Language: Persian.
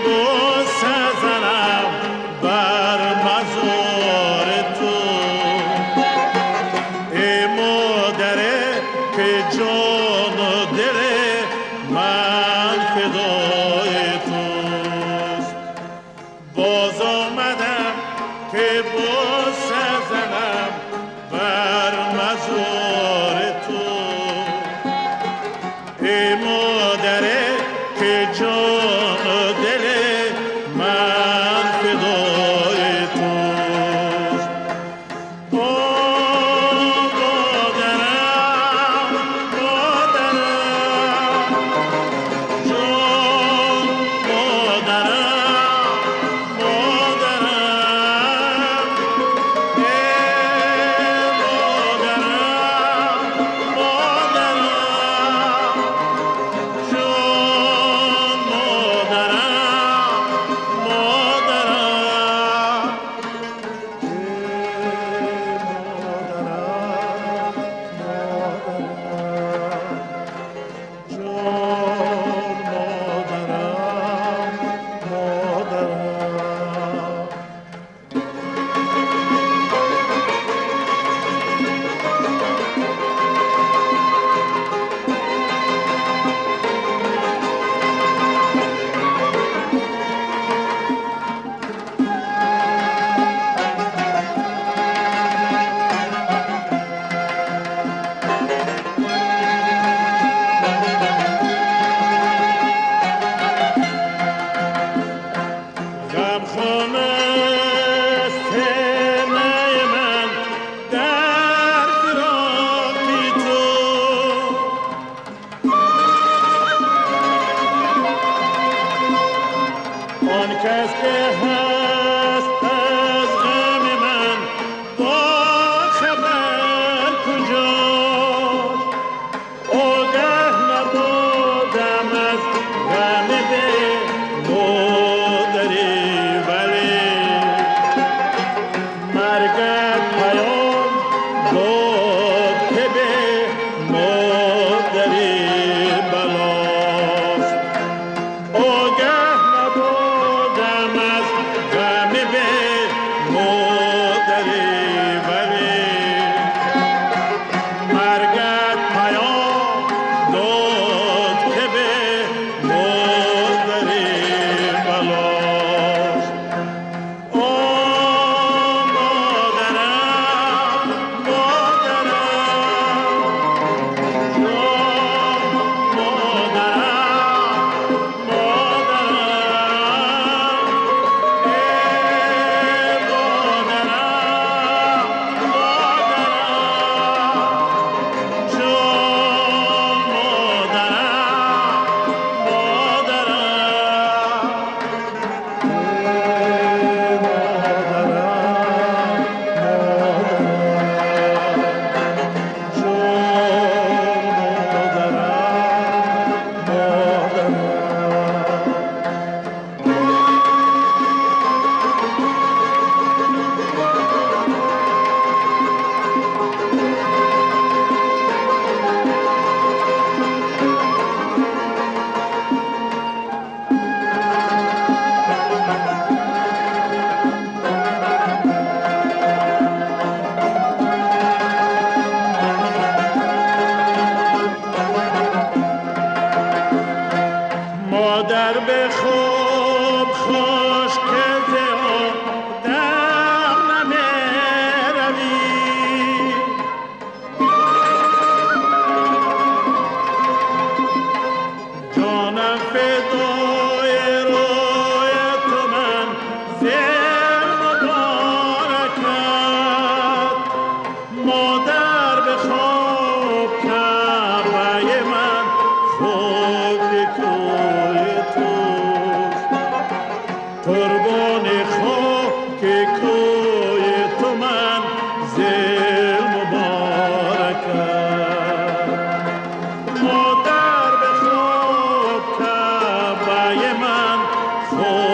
بوسه زنم بر مزار تو، ای مادره که جان و دل من فدای توست. باز آمدم که بوسه زنم بر مزار تو، ای مادره که جان و دل من فدای توست. مادرم مادرم جان، مادرم مادرم، ای مادرم مادرم جان، مادرم مادرم، غمخانه سینه من در فراقی تو، آن کس که هست از غم من با خبر کجاست. آگه نبودم از غم دل مادری، ولی مرگت پیام داد که به مادری بلاست. آگه نبودم از غم به مادری، ولی مرگت پیام داد که به مادری بلاست. آه مادرم مادرم جان، مادرم مادرم، ای مادرم مادرم جان، مادر به خوب خوش کرده در نمیروی، جانم فدای روی تو من زل مبارکت. مادر به خوب کعبه من خود کوی توست. قربان خاک کوی تو من زل مبارکت. مادر به خوب کعبه من خود